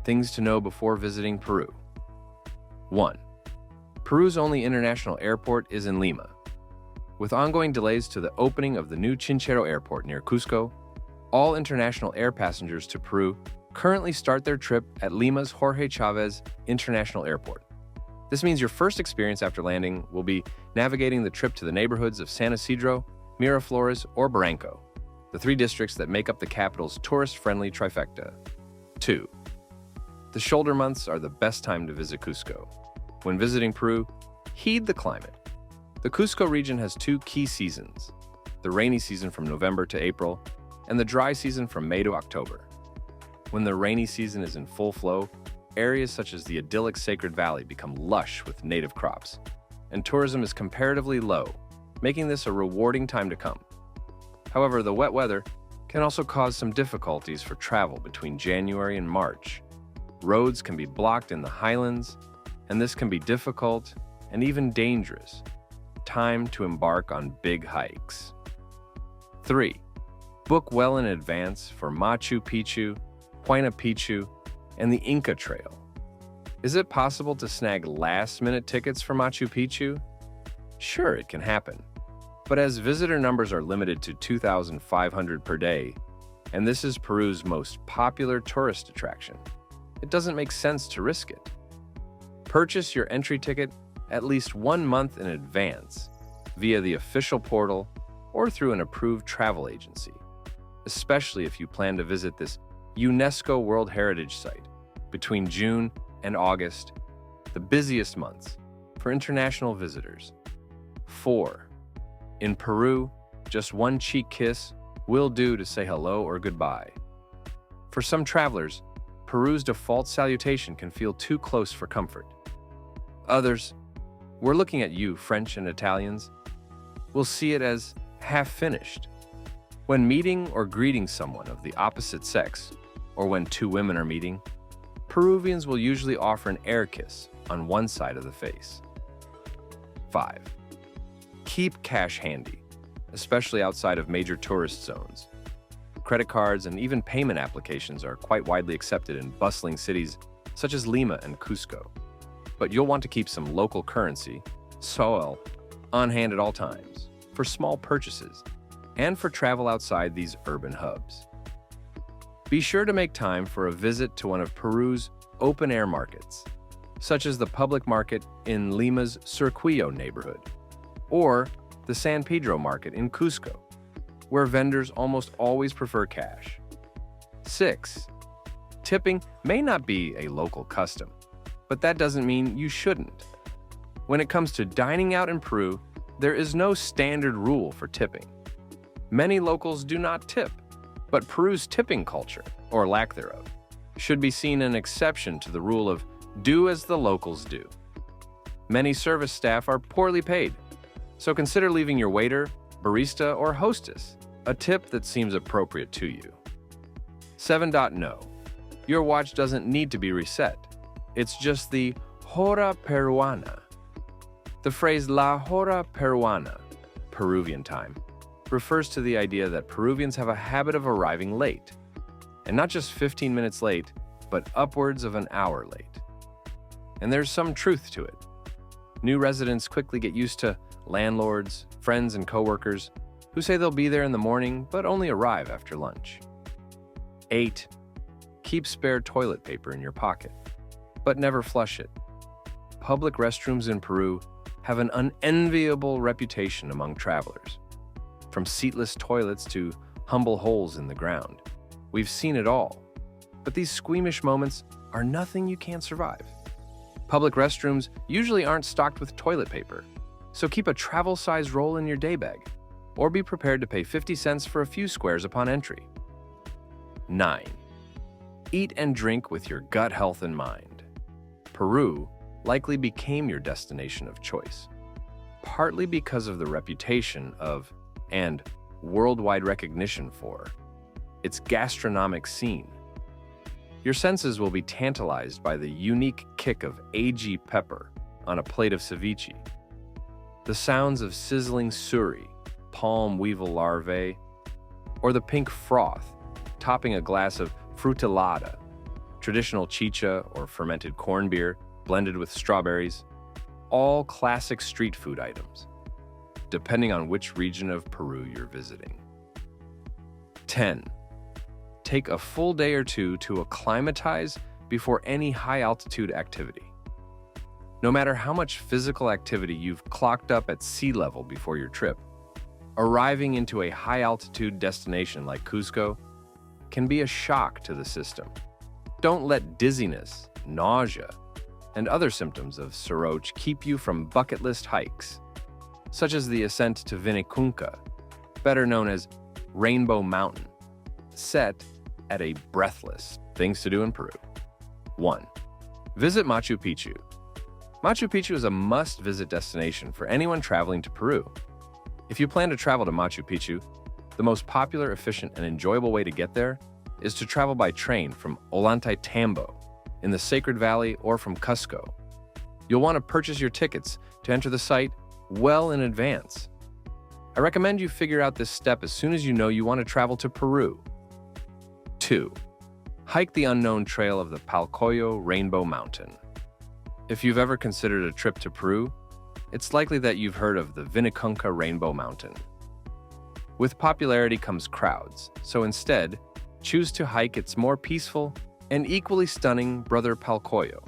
Things to know before visiting Peru. 1. Peru's only international airport is in Lima. With ongoing delays to the opening of the new Chinchero Airport near Cusco, all international air passengers to Peru currently start their trip at Lima's Jorge Chávez International Airport. This means your first experience after landing will be navigating the trip to the neighborhoods of San Isidro, Miraflores, or Barranco, the three districts that make up the capital's tourist-friendly trifecta. 2. The shoulder months are the best time to visit Cusco. When visiting Peru, heed the climate. The Cusco region has two key seasons, the rainy season from November to April, and the dry season from May to October. When the rainy season is in full flow, areas such as the idyllic Sacred Valley become lush with native crops, and tourism is comparatively low, making this a rewarding time to come. However, the wet weather can also cause some difficulties for travel between January and March. Roads can be blocked in the highlands, and this can be difficult and even dangerous time to embark on big hikes. 3. Book well in advance for Machu Picchu, Picchu, and the Inca Trail. Is it possible to snag last-minute tickets for Machu Picchu? Sure, it can happen. But as visitor numbers are limited to 2,500 per day, and this is Peru's most popular tourist attraction, it doesn't make sense to risk it. Purchase your entry ticket at least 1 month in advance via the official portal or through an approved travel agency, especially if you plan to visit this UNESCO World Heritage Site between June and August, the busiest months for international visitors. 4. In Peru, just one cheek kiss will do to say hello or goodbye. For some travelers, Peru's default salutation can feel too close for comfort. Others, we're looking at you, French and Italians, will see it as half-finished. When meeting or greeting someone of the opposite sex, or when two women are meeting, Peruvians will usually offer an air kiss on one side of the face. 5. Keep cash handy, especially outside of major tourist zones. Credit cards and even payment applications are quite widely accepted in bustling cities such as Lima and Cusco. But you'll want to keep some local currency, SOL, on hand at all times for small purchases and for travel outside these urban hubs. Be sure to make time for a visit to one of Peru's open-air markets, such as the public market in Lima's Surquillo neighborhood, or the San Pedro market in Cusco, where vendors almost always prefer cash. 6. Tipping may not be a local custom, but that doesn't mean you shouldn't. When it comes to dining out in Peru, there is no standard rule for tipping. Many locals do not tip, but Peru's tipping culture, or lack thereof, should be seen an exception to the rule of do as the locals do. Many service staff are poorly paid, so consider leaving your waiter, barista, or hostess a tip that seems appropriate to you. 7. No. Your watch doesn't need to be reset. It's just the hora peruana. The phrase la hora peruana, Peruvian time, refers to the idea that Peruvians have a habit of arriving late, and not just 15 minutes late, but upwards of an hour late. And there's some truth to it. New residents quickly get used to landlords, friends, and coworkers who say they'll be there in the morning but only arrive after lunch. 8. Keep spare toilet paper in your pocket, but never flush it. Public restrooms in Peru have an unenviable reputation among travelers. From seatless toilets to humble holes in the ground, we've seen it all. But these squeamish moments are nothing you can't survive. Public restrooms usually aren't stocked with toilet paper, so keep a travel-size roll in your day bag, or be prepared to pay 50 cents for a few squares upon entry. 9. Eat and drink with your gut health in mind. Peru likely became your destination of choice, partly because of the reputation of, and worldwide recognition for, its gastronomic scene. Your senses will be tantalized by the unique kick of AG pepper on a plate of ceviche, the sounds of sizzling suri, palm weevil larvae, or the pink froth topping a glass of frutilada. traditional chicha or fermented corn beer blended with strawberries, all classic street food items, depending on which region of Peru you're visiting. 10. Take a full day or two to acclimatize before any high-altitude activity. No matter how much physical activity you've clocked up at sea level before your trip, arriving into a high-altitude destination like Cusco can be a shock to the system. Don't let dizziness, nausea, and other symptoms of soroche keep you from bucket list hikes, such as the ascent to Vinicunca, better known as Rainbow Mountain, set at a breathless things to do in Peru. 1. Visit Machu Picchu. Machu Picchu is a must-visit destination for anyone traveling to Peru. If you plan to travel to Machu Picchu, the most popular, efficient, and enjoyable way to get there is to travel by train from Ollantaytambo in the Sacred Valley or from Cusco. You'll want to purchase your tickets to enter the site well in advance. I recommend you figure out this step as soon as you know you want to travel to Peru. 2. Hike the unknown trail of the Palcoyo Rainbow Mountain. If you've ever considered a trip to Peru, it's likely that you've heard of the Vinicunca Rainbow Mountain. With popularity comes crowds, so instead, choose to hike its more peaceful and equally stunning brother Palcoyo.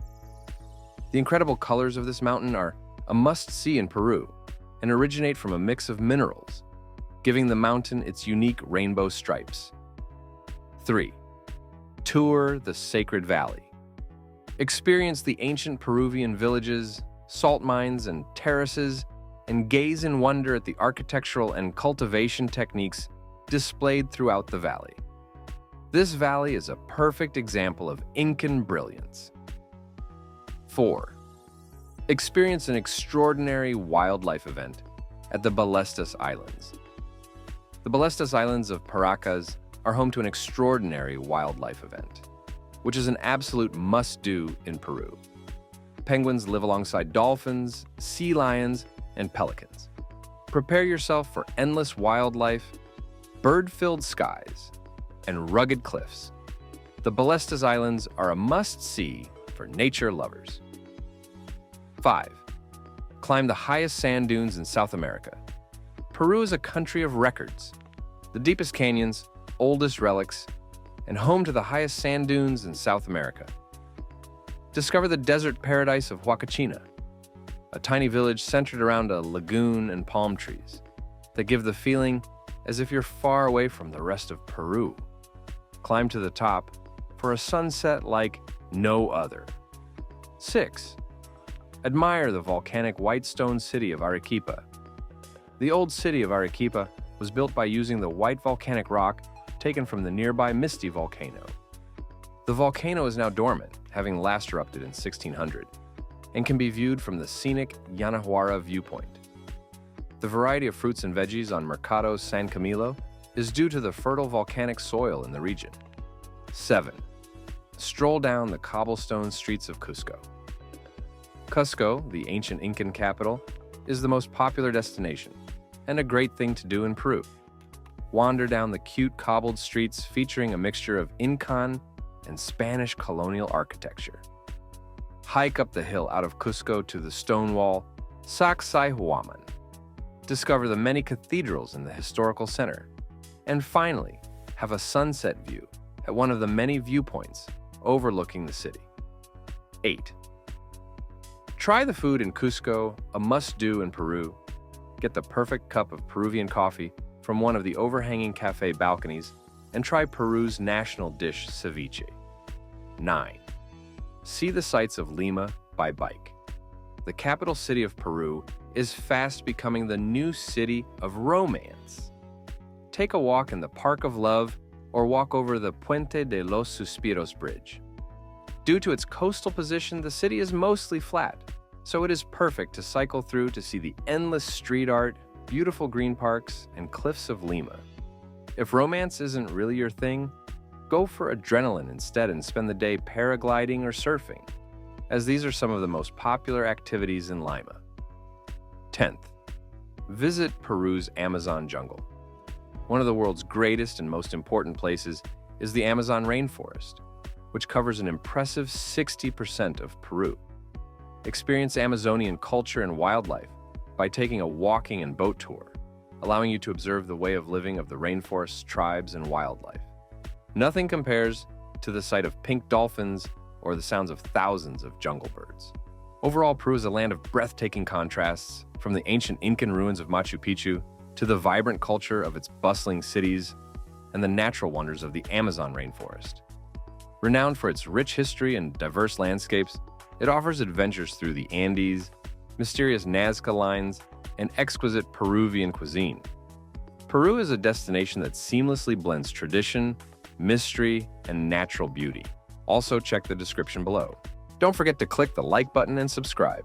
The incredible colors of this mountain are a must-see in Peru and originate from a mix of minerals, giving the mountain its unique rainbow stripes. 3. Tour the Sacred Valley. Experience the ancient Peruvian villages, salt mines, and terraces, and gaze in wonder at the architectural and cultivation techniques displayed throughout the valley. This valley is a perfect example of Incan brilliance. 4. Experience an extraordinary wildlife event at the Ballestas Islands. The Ballestas Islands of Paracas are home to an extraordinary wildlife event, which is an absolute must-do in Peru. Penguins live alongside dolphins, sea lions, and pelicans. Prepare yourself for endless wildlife, bird-filled skies, and rugged cliffs. The Ballestas Islands are a must-see for nature lovers. 5. Climb the highest sand dunes in South America. Peru is a country of records, the deepest canyons, oldest relics, and home to the highest sand dunes in South America. Discover the desert paradise of Huacachina, a tiny village centered around a lagoon and palm trees that give the feeling as if you're far away from the rest of Peru. Climb to the top for a sunset like no other. 6. Admire the volcanic white stone city of Arequipa. The old city of Arequipa was built by using the white volcanic rock taken from the nearby Misty volcano. The volcano is now dormant, having last erupted in 1600, and can be viewed from the scenic Yanahuara viewpoint. The variety of fruits and veggies on Mercado San Camilo is due to the fertile volcanic soil in the region. 7. Stroll down the cobblestone streets of Cusco. Cusco, the ancient Incan capital, is the most popular destination and a great thing to do in Peru. Wander down the cute cobbled streets featuring a mixture of Incan and Spanish colonial architecture. Hike up the hill out of Cusco to the stone wall Sacsayhuaman. Discover the many cathedrals in the historical center. And finally, have a sunset view at one of the many viewpoints overlooking the city. 8. Try the food in Cusco, a must-do in Peru. Get the perfect cup of Peruvian coffee from one of the overhanging cafe balconies and try Peru's national dish, ceviche. 9. See the sights of Lima by bike. The capital city of Peru is fast becoming the new city of romance. Take a walk in the Park of Love or walk over the Puente de los Suspiros bridge. Due to its coastal position, the city is mostly flat, so it is perfect to cycle through to see the endless street art, beautiful green parks, and cliffs of Lima. If romance isn't really your thing, go for adrenaline instead and spend the day paragliding or surfing, as these are some of the most popular activities in Lima. 10th, visit Peru's Amazon jungle. One of the world's greatest and most important places is the Amazon rainforest. which covers an impressive 60% of Peru. Experience Amazonian culture and wildlife by taking a walking and boat tour, allowing you to observe the way of living of the rainforest's tribes and wildlife. Nothing compares to the sight of pink dolphins or the sounds of thousands of jungle birds. Overall, Peru is a land of breathtaking contrasts, from the ancient Incan ruins of Machu Picchu to the vibrant culture of its bustling cities and the natural wonders of the Amazon rainforest. Renowned for its rich history and diverse landscapes, it offers adventures through the Andes, mysterious Nazca lines, and exquisite Peruvian cuisine. Peru is a destination that seamlessly blends tradition, mystery, and natural beauty. Also, check the description below. Don't forget to click the like button and subscribe.